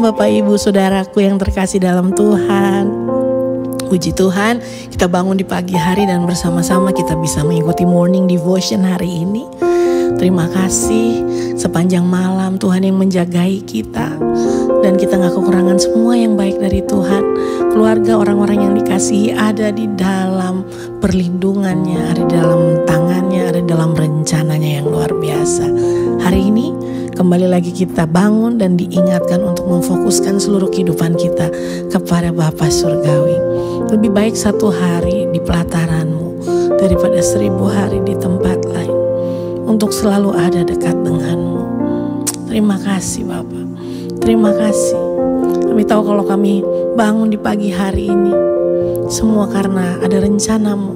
Bapak Ibu Saudaraku yang terkasih dalam Tuhan. Puji Tuhan, kita bangun di pagi hari dan bersama-sama kita bisa mengikuti morning devotion hari ini. Terima kasih sepanjang malam Tuhan yang menjagai kita. Dan kita gak kekurangan semua yang baik dari Tuhan. Keluarga orang-orang yang dikasihi ada di dalam perlindungannya, ada di dalam tangannya, ada di dalam rencananya yang luar biasa. Hari ini kembali lagi kita bangun dan diingatkan untuk memfokuskan seluruh kehidupan kita kepada Bapa Surgawi. Lebih baik 1 hari di pelataranmu daripada 1000 hari di tempat lain. Untuk selalu ada dekat denganmu. Terima kasih Bapa. Terima kasih. Kami tahu kalau kami bangun di pagi hari ini, semua karena ada rencanamu.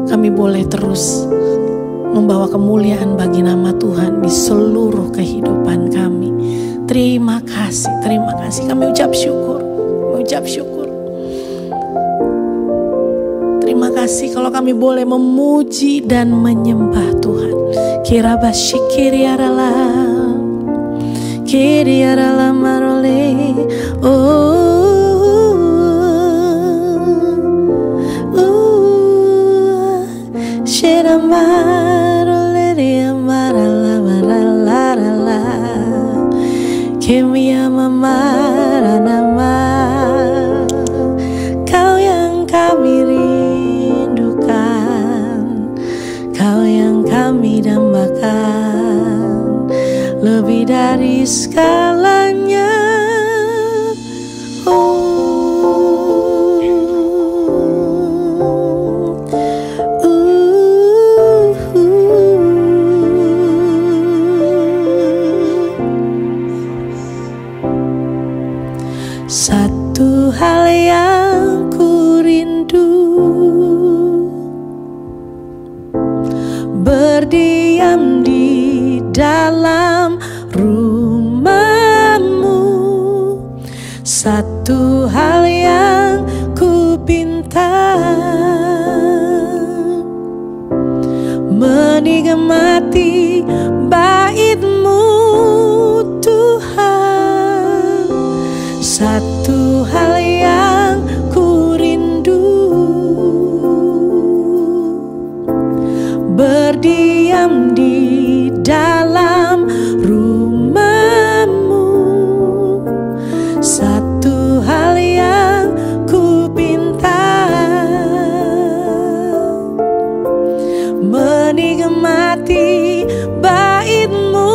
Kami boleh terus membawa kemuliaan bagi nama Tuhan di seluruh kehidupan kami. Terima kasih, terima kasih. Kami ucap syukur, mengucap syukur. Terima kasih kalau kami boleh memuji dan menyembah Tuhan. Kirabasyikiriarala, kiriarala marole, Sheramaro le marala marala, kemia mamara nama. Kau yang kami rindukan, Kau yang kami dambakan, lebih dari segalanya. Satu hal yang ku rindu, berdiam di dalam rumah-Mu. Satu hal yang ku pinta, menikmati bait-Mu Tuhan. Satu hal yang ku rindu, berdiam di dalam rumah-Mu. Satu hal yang ku pinta, menikmati bait-Mu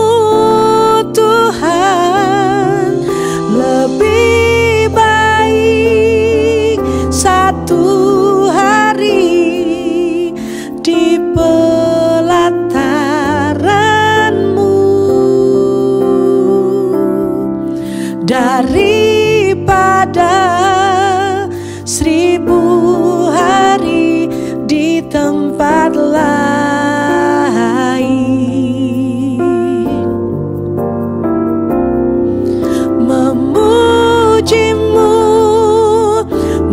Tuhan. Lebih baik 1 hari di pelataran-Mu daripada 1000 hari di tempat lain. Memuji-Mu,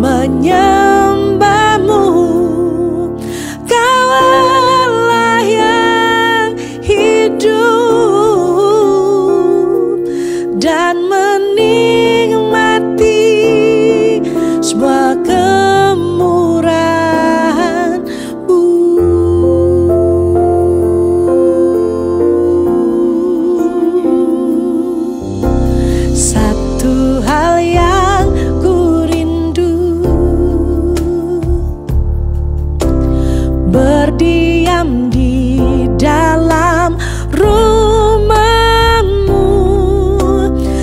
menyembah-Mu, Kau Allah yang hidup, dan menikmati semua kemurahan-Mu. Satu hal yang ku rindu, berdiam di dalam rumah-Mu.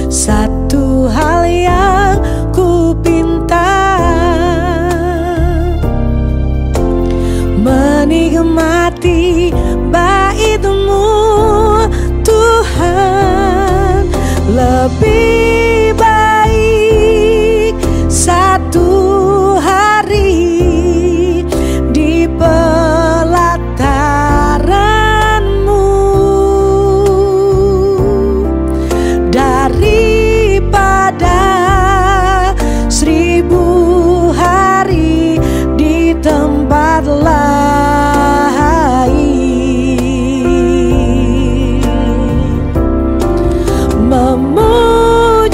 Satu hal yang ku pinta, menikmati bait-Mu Tuhan. Lebih baik 1 hari di pelataran-Mu daripada 1000 hari di tempat lain. Memuji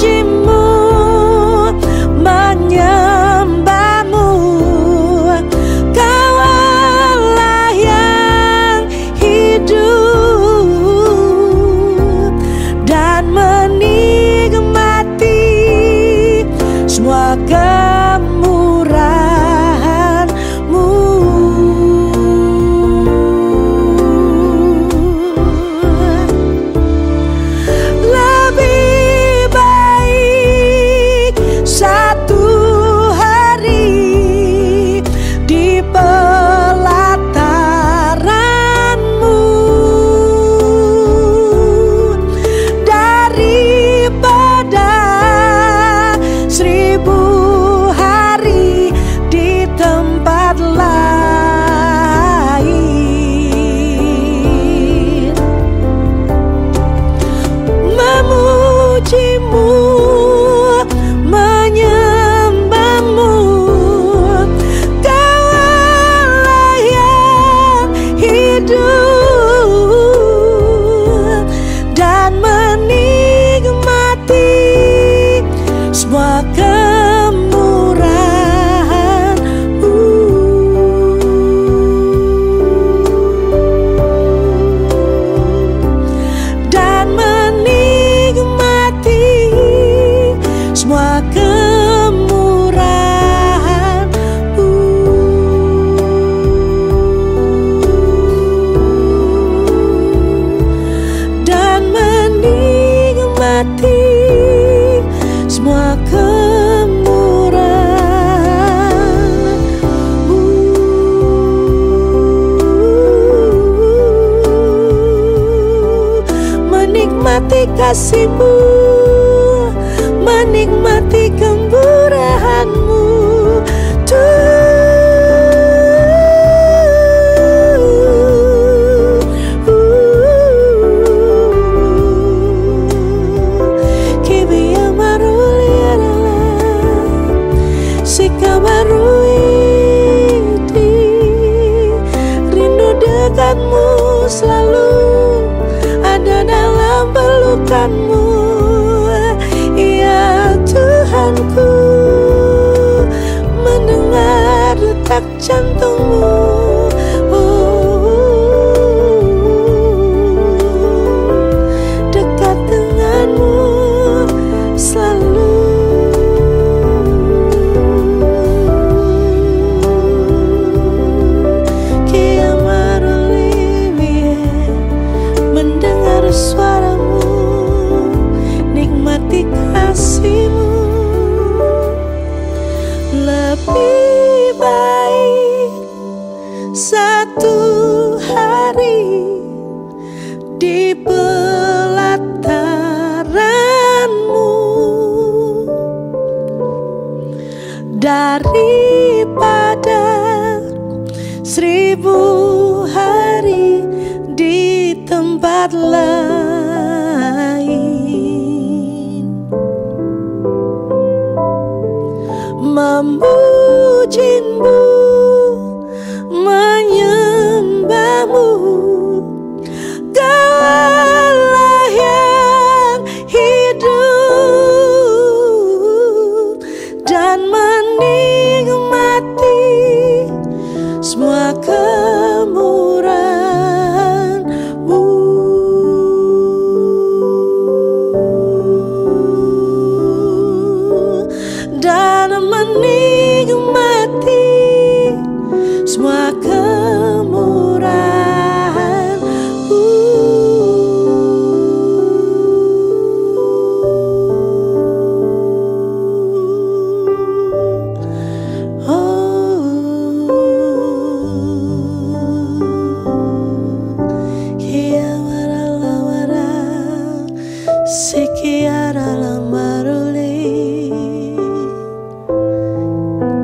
memujimu, menyembahmu. Kaulah yang hidup dan menikmati semua kemurahan-Mu, dan menikmati semua kemurahan-Mu, dan menikmati semua kemurahan-Mu. Menikmati kasih-Mu, menikmati kemurahan-Mu, rindu dekatmu selalu ada dalam pelukan-Mu, ya Tuhanku. Mendengar detak jantungmu, dekat denganmu selalu. Mendengar suara-Mu, nikmati kasih-Mu. Lebih baik satu hari di pelataran-Mu daripada 1000 hari di tempat lain. Memuji-Mu, menyembah-Mu, Kaulah yang hidup dan menikmati semua kemurahan-Mu, dan menikmati semua kemurahan-Mu.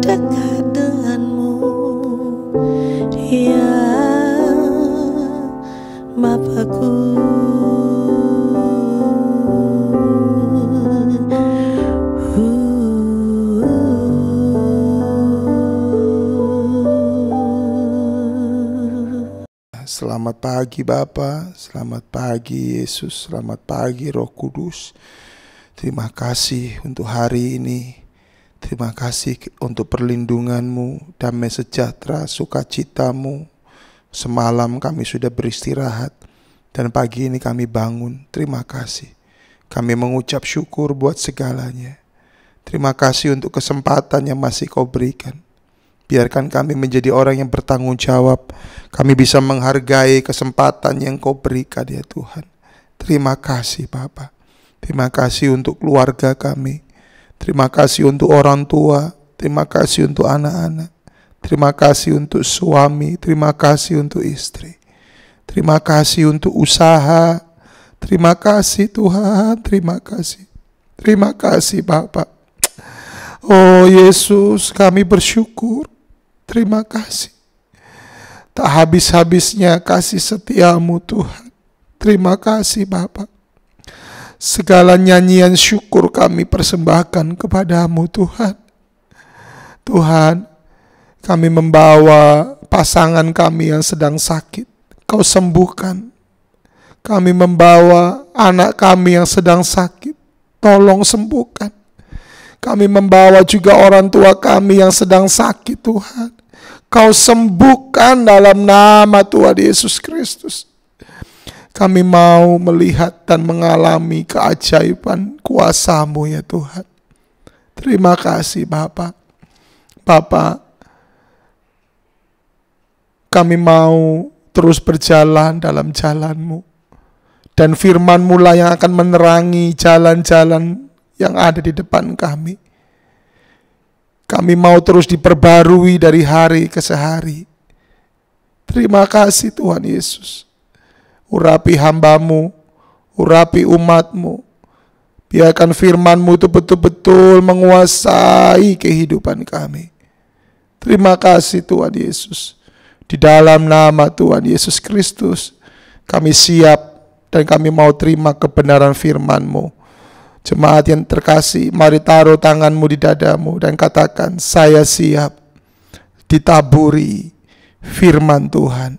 Dekat denganmu, ya Bapakku. Selamat pagi Bapa, selamat pagi Yesus, selamat pagi Roh Kudus. Terima kasih untuk hari ini. Terima kasih untuk perlindungan-Mu, damai sejahtera, sukacita-Mu. Semalam kami sudah beristirahat dan pagi ini kami bangun. Terima kasih. Kami mengucap syukur buat segalanya. Terima kasih untuk kesempatan yang masih Kau berikan. Biarkan kami menjadi orang yang bertanggung jawab. Kami bisa menghargai kesempatan yang Kau berikan ya Tuhan. Terima kasih Bapa. Terima kasih untuk keluarga kami. Terima kasih untuk orang tua. Terima kasih untuk anak-anak. Terima kasih untuk suami. Terima kasih untuk istri. Terima kasih untuk usaha. Terima kasih Tuhan. Terima kasih. Terima kasih Bapa. Oh Yesus, kami bersyukur. Terima kasih. Tak habis-habisnya kasih setia-Mu Tuhan. Terima kasih Bapa. Segala nyanyian syukur kami persembahkan kepadamu Tuhan. Tuhan, kami membawa pasangan kami yang sedang sakit, Kau sembuhkan. Kami membawa anak kami yang sedang sakit, tolong sembuhkan. Kami membawa juga orang tua kami yang sedang sakit Tuhan. Kau sembuhkan dalam nama Tuhan Yesus Kristus. Kami mau melihat dan mengalami keajaiban kuasa-Mu ya Tuhan. Terima kasih Bapa. Bapa, kami mau terus berjalan dalam jalan-Mu. Dan firman-Mu lah yang akan menerangi jalan-jalan yang ada di depan kami. Kami mau terus diperbarui dari hari ke hari. Terima kasih Tuhan Yesus. Urapi hamba-Mu, urapi umat-Mu. Biarkan firman-Mu itu betul-betul menguasai kehidupan kami. Terima kasih Tuhan Yesus. Di dalam nama Tuhan Yesus Kristus, kami siap dan kami mau terima kebenaran firman-Mu. Jemaat yang terkasih, mari taruh tanganmu di dadamu dan katakan, saya siap ditaburi firman Tuhan.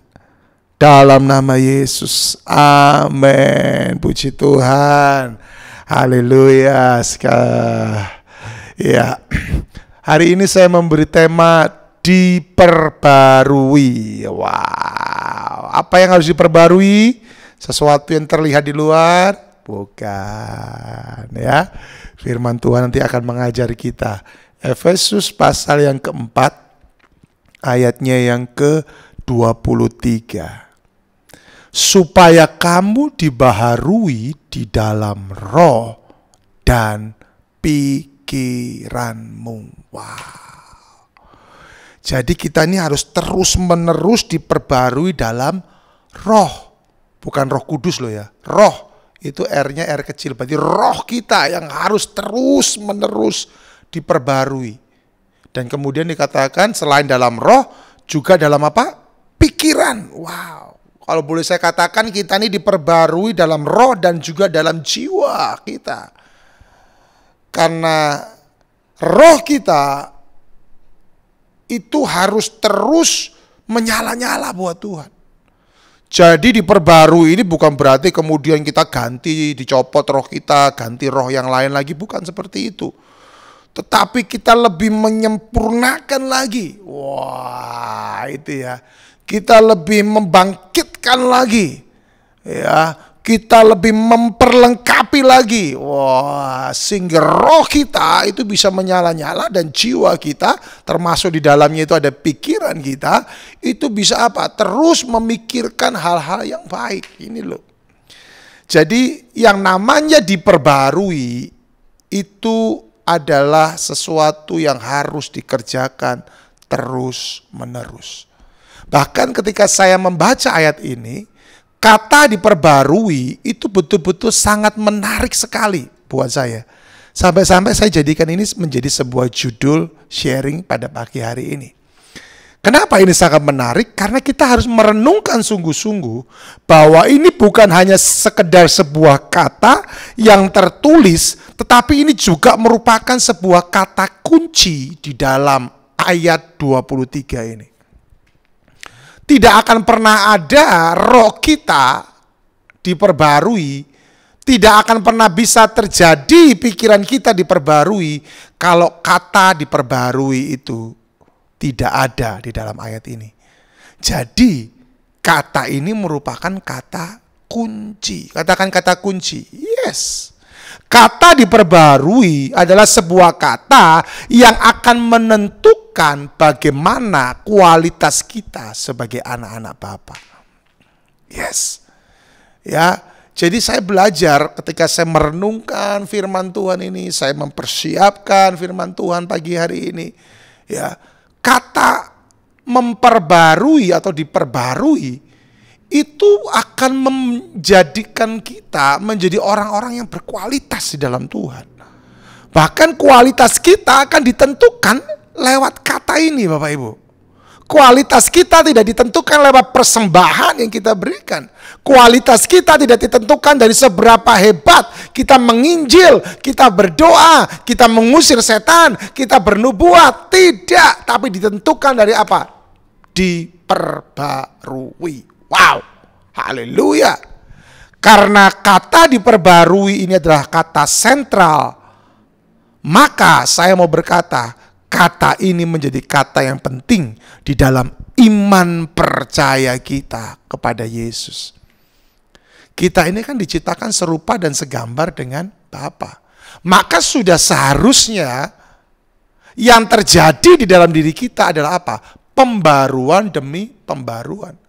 Dalam nama Yesus, amin. Puji Tuhan, haleluya. Ya, hari ini saya memberi tema diperbarui. Wow, apa yang harus diperbarui? Sesuatu yang terlihat di luar? Bukan, ya. Firman Tuhan nanti akan mengajari kita. Efesus pasal yang keempat, ayatnya yang ke-23. Supaya kamu dibaharui di dalam roh dan pikiranmu. Wow. Jadi kita ini harus terus-menerus diperbarui dalam roh. Bukan Roh Kudus loh ya. Roh itu R-nya R kecil. Berarti roh kita yang harus terus-menerus diperbarui. Dan kemudian dikatakan selain dalam roh juga dalam apa? Pikiran. Wow. Kalau boleh saya katakan kita ini diperbarui dalam roh dan juga dalam jiwa kita. Karena roh kita itu harus terus menyala-nyala buat Tuhan. Jadi diperbarui ini bukan berarti kemudian kita ganti, dicopot roh kita, ganti roh yang lain lagi. Bukan seperti itu. Tetapi kita lebih menyempurnakan lagi. Wah, itu ya. Kita lebih membangkitkan lagi. Ya, kita lebih memperlengkapi lagi. Wah, sehingga roh kita itu bisa menyala-nyala dan jiwa kita, termasuk di dalamnya itu ada pikiran kita, itu bisa apa? Terus memikirkan hal-hal yang baik. Ini loh. Jadi yang namanya diperbarui itu adalah sesuatu yang harus dikerjakan terus-menerus. Bahkan ketika saya membaca ayat ini, kata diperbarui itu betul-betul sangat menarik sekali buat saya. Sampai-sampai saya jadikan ini menjadi sebuah judul sharing pada pagi hari ini. Kenapa ini sangat menarik? Karena kita harus merenungkan sungguh-sungguh bahwa ini bukan hanya sekedar sebuah kata yang tertulis, tetapi ini juga merupakan sebuah kata kunci di dalam ayat 23 ini. Tidak akan pernah ada roh kita diperbarui, tidak akan pernah bisa terjadi pikiran kita diperbarui kalau kata diperbarui itu tidak ada di dalam ayat ini. Jadi kata ini merupakan kata kunci. Katakan kata kunci. Yes. Kata diperbarui adalah sebuah kata yang akan menentukan bagaimana kualitas kita sebagai anak-anak Bapa. Yes. Ya, jadi saya belajar ketika saya merenungkan firman Tuhan ini, saya mempersiapkan firman Tuhan pagi hari ini. Ya, kata memperbarui atau diperbarui itu akan menjadikan kita menjadi orang-orang yang berkualitas di dalam Tuhan. Bahkan kualitas kita akan ditentukan lewat kata ini, Bapak Ibu. Kualitas kita tidak ditentukan lewat persembahan yang kita berikan. Kualitas kita tidak ditentukan dari seberapa hebat kita menginjil, kita berdoa, kita mengusir setan, kita bernubuat. Tidak, tapi ditentukan dari apa? Diperbarui. Wow, haleluya. Karena kata diperbarui ini adalah kata sentral, maka saya mau berkata, kata ini menjadi kata yang penting di dalam iman percaya kita kepada Yesus. Kita ini kan diciptakan serupa dan segambar dengan Bapa. Maka sudah seharusnya yang terjadi di dalam diri kita adalah apa? Pembaruan demi pembaruan.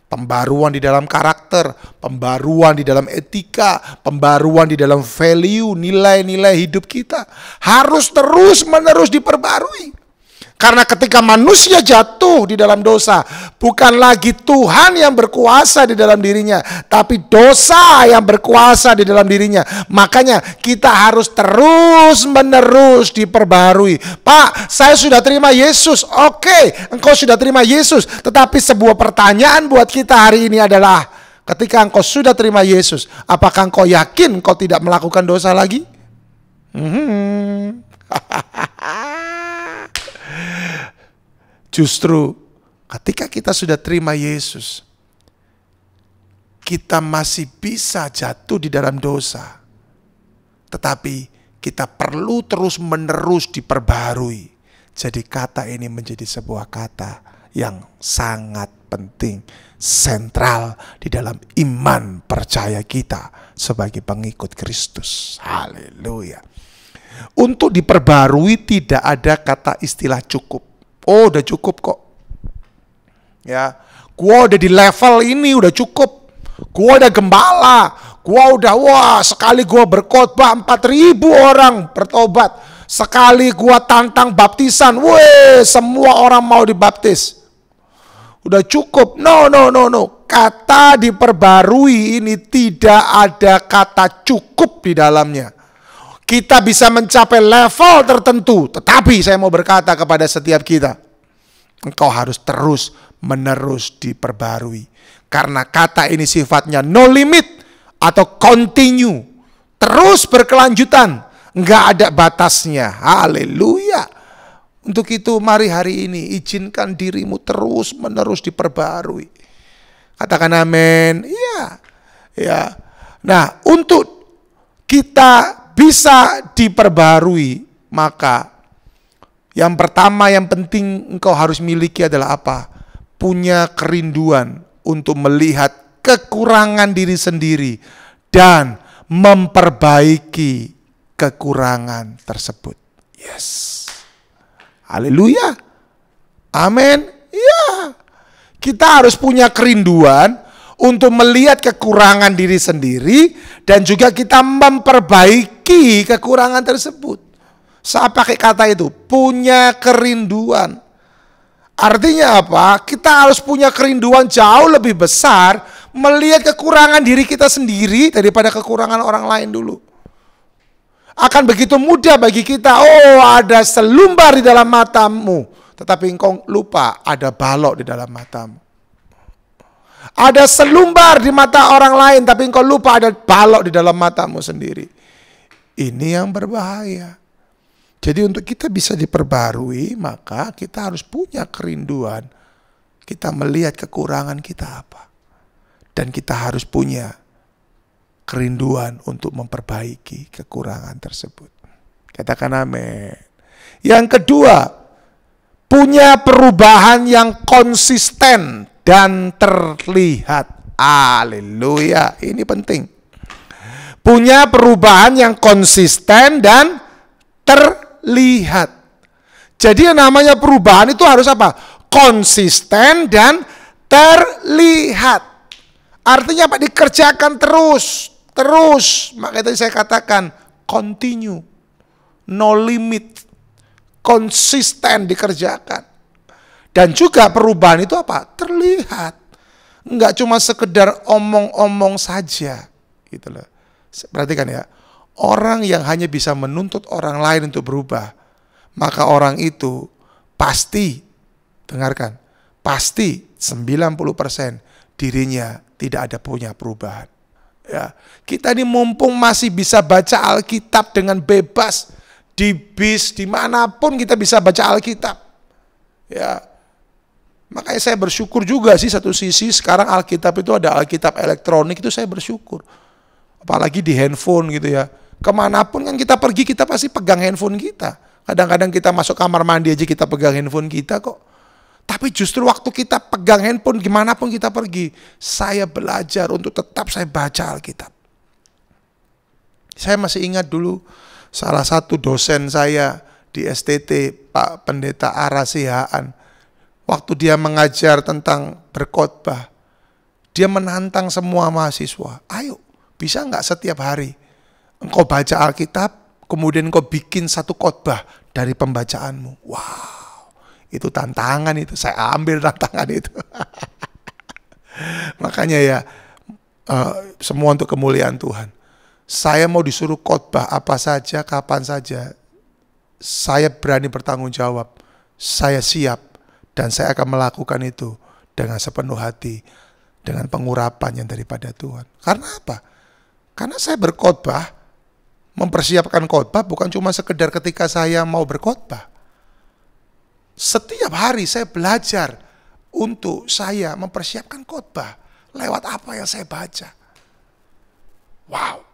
Pembaruan di dalam karakter, pembaruan di dalam etika, pembaruan di dalam value, nilai-nilai hidup kita. Harus terus-menerus diperbarui. Karena ketika manusia jatuh di dalam dosa, bukan lagi Tuhan yang berkuasa di dalam dirinya, tapi dosa yang berkuasa di dalam dirinya. Makanya kita harus terus-menerus diperbarui. Pak, saya sudah terima Yesus. Oke, engkau sudah terima Yesus. Tetapi sebuah pertanyaan buat kita hari ini adalah, ketika engkau sudah terima Yesus, apakah engkau yakin engkau tidak melakukan dosa lagi? Justru ketika kita sudah terima Yesus, kita masih bisa jatuh di dalam dosa. Tetapi kita perlu terus-menerus diperbarui. Jadi kata ini menjadi sebuah kata yang sangat penting, sentral di dalam iman percaya kita sebagai pengikut Kristus. Haleluya. Untuk diperbarui tidak ada kata istilah cukup. Oh, udah cukup kok. Ya, gua udah di level ini udah cukup. Gua udah gembala. Gua udah sekali gua berkhotbah 4.000 orang bertobat. Sekali gua tantang baptisan, semua orang mau dibaptis. Udah cukup. No. Kata diperbarui ini tidak ada kata cukup di dalamnya. Kita bisa mencapai level tertentu, tetapi saya mau berkata kepada setiap kita, engkau harus terus-menerus diperbarui. Karena kata ini sifatnya no limit atau continue, terus berkelanjutan, enggak ada batasnya. Haleluya. Untuk itu mari hari ini izinkan dirimu terus-menerus diperbarui. Katakan amin. Iya. Nah, untuk kita bisa diperbarui, maka yang pertama yang penting engkau harus miliki adalah apa? Punya kerinduan untuk melihat kekurangan diri sendiri dan memperbaiki kekurangan tersebut. Yes. Haleluya. Amin. Ya. Kita harus punya kerinduan untuk melihat kekurangan diri sendiri dan juga kita memperbaiki kekurangan tersebut. Saya pakai kata itu, punya kerinduan. Artinya apa? Kita harus punya kerinduan jauh lebih besar melihat kekurangan diri kita sendiri daripada kekurangan orang lain dulu. Akan begitu mudah bagi kita, ada selumbar di dalam matamu, tetapi engkau lupa ada balok di dalam matamu. Ada selumbar di mata orang lain, tapi engkau lupa ada balok di dalam matamu sendiri. Ini yang berbahaya. Jadi untuk kita bisa diperbarui, maka kita harus punya kerinduan. Kita melihat kekurangan kita apa. Dan kita harus punya kerinduan untuk memperbaiki kekurangan tersebut. Katakan amin. Yang kedua, punya perubahan yang konsisten dan terlihat. Haleluya, ini penting. Punya perubahan yang konsisten dan terlihat. Jadi yang namanya perubahan itu harus apa? Konsisten dan terlihat. Artinya apa? Dikerjakan terus. Makanya tadi saya katakan continue, no limit, konsisten dikerjakan. Dan juga perubahan itu apa? Terlihat. Enggak cuma sekedar omong-omong saja. Gitu loh. Perhatikan ya. Orang yang hanya bisa menuntut orang lain untuk berubah, maka orang itu pasti, dengarkan, pasti 90% dirinya tidak ada punya perubahan. Ya, kita ini mumpung masih bisa baca Alkitab dengan bebas, di bis, dimanapun kita bisa baca Alkitab. Ya, makanya saya bersyukur juga sih satu sisi sekarang Alkitab itu ada Alkitab elektronik, itu saya bersyukur. Apalagi di handphone gitu ya. Kemanapun kan kita pergi kita pasti pegang handphone kita. Kadang-kadang kita masuk kamar mandi aja kita pegang handphone kita kok. Tapi justru waktu kita pegang handphone gimana pun kita pergi, saya belajar untuk tetap saya baca Alkitab. Saya masih ingat dulu salah satu dosen saya di STT, Pak Pendeta Arasihaan, waktu dia mengajar tentang berkhotbah, dia menantang semua mahasiswa, ayo bisa nggak setiap hari engkau baca Alkitab, kemudian engkau bikin satu khotbah dari pembacaanmu. Wow. Itu tantangan itu, saya ambil tantangan itu. Makanya ya, semua untuk kemuliaan Tuhan. Saya mau disuruh khotbah apa saja, kapan saja, saya berani bertanggung jawab. Saya siap dan saya akan melakukan itu dengan sepenuh hati, dengan pengurapan yang daripada Tuhan. Karena apa? Karena saya berkhotbah, mempersiapkan khotbah bukan cuma sekedar ketika saya mau berkhotbah. Setiap hari saya belajar untuk saya mempersiapkan khotbah lewat apa yang saya baca. Wow.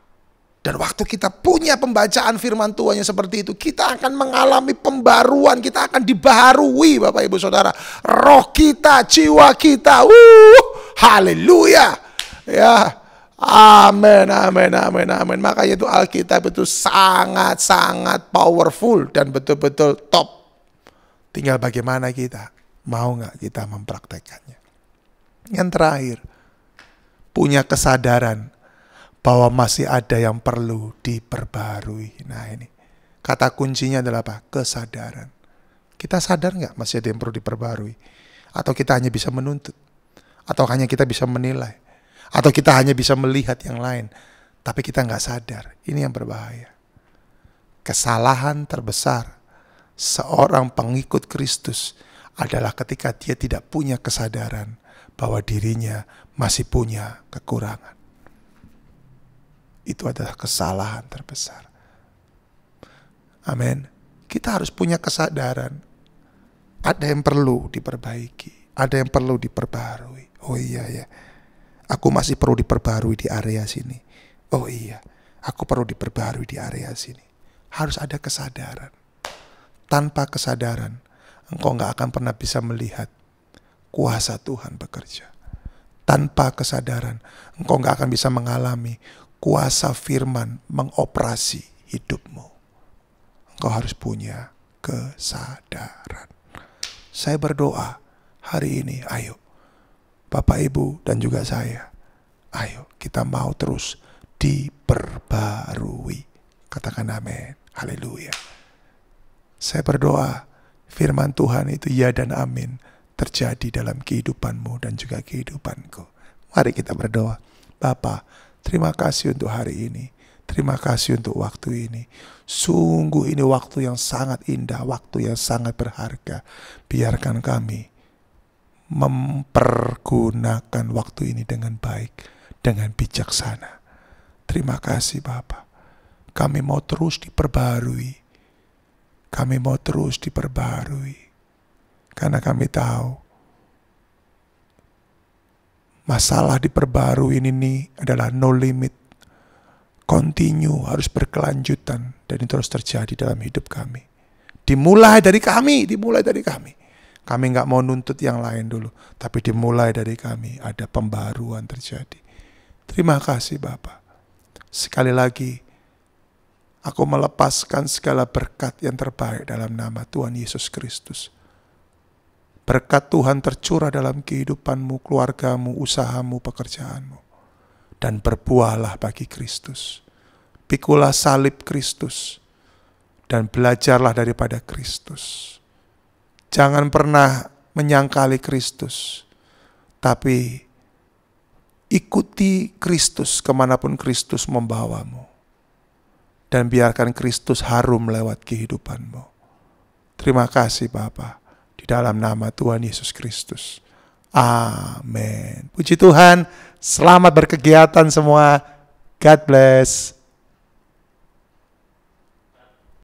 Dan waktu kita punya pembacaan firman Tuhan yang seperti itu, kita akan mengalami pembaruan, kita akan dibaharui Bapak Ibu Saudara. Roh kita, jiwa kita. Haleluya. Ya. Amin, amin, amin, amin. Makanya itu Alkitab itu sangat-sangat powerful dan betul-betul top. Tinggal bagaimana kita, mau nggak kita mempraktekannya. Yang terakhir, punya kesadaran bahwa masih ada yang perlu diperbarui. Nah ini, kata kuncinya adalah apa? Kesadaran. Kita sadar nggak masih ada yang perlu diperbarui? Atau kita hanya bisa menuntut? Atau hanya kita bisa menilai? Atau kita hanya bisa melihat yang lain? Tapi kita nggak sadar, ini yang berbahaya. Kesalahan terbesar seorang pengikut Kristus adalah ketika dia tidak punya kesadaran bahwa dirinya masih punya kekurangan. Itu adalah kesalahan terbesar. Amin. Kita harus punya kesadaran. Ada yang perlu diperbaiki, ada yang perlu diperbarui. Oh iya ya, aku masih perlu diperbarui di area sini. Oh iya, aku perlu diperbarui di area sini. Harus ada kesadaran. Tanpa kesadaran, engkau gak akan pernah bisa melihat kuasa Tuhan bekerja. Tanpa kesadaran, engkau gak akan bisa mengalami kuasa firman mengoperasi hidupmu. Engkau harus punya kesadaran. Saya berdoa hari ini, ayo Bapak Ibu dan juga saya, ayo kita mau terus diperbarui. Katakan amin. Haleluya. Saya berdoa firman Tuhan itu ya dan amin terjadi dalam kehidupanmu dan juga kehidupanku. Mari kita berdoa. Bapa, terima kasih untuk hari ini. Terima kasih untuk waktu ini. Sungguh ini waktu yang sangat indah, waktu yang sangat berharga. Biarkan kami mempergunakan waktu ini dengan baik, dengan bijaksana. Terima kasih Bapa. Kami mau terus diperbarui. Kami mau terus diperbarui. Karena kami tahu masalah diperbarui ini adalah no limit. Continue, harus berkelanjutan. Dan itu terus terjadi dalam hidup kami. Dimulai dari kami, dimulai dari kami. Kami nggak mau nuntut yang lain dulu. Tapi dimulai dari kami, ada pembaruan terjadi. Terima kasih Bapak. Sekali lagi, aku melepaskan segala berkat yang terbaik dalam nama Tuhan Yesus Kristus. Berkat Tuhan tercurah dalam kehidupanmu, keluargamu, usahamu, pekerjaanmu. Dan berbuahlah bagi Kristus. Pikulah salib Kristus. Dan belajarlah daripada Kristus. Jangan pernah menyangkali Kristus. Tapi ikuti Kristus kemanapun Kristus membawamu. Dan biarkan Kristus harum lewat kehidupanmu. Terima kasih Bapa. Di dalam nama Tuhan Yesus Kristus. Amin. Puji Tuhan. Selamat berkegiatan semua. God bless.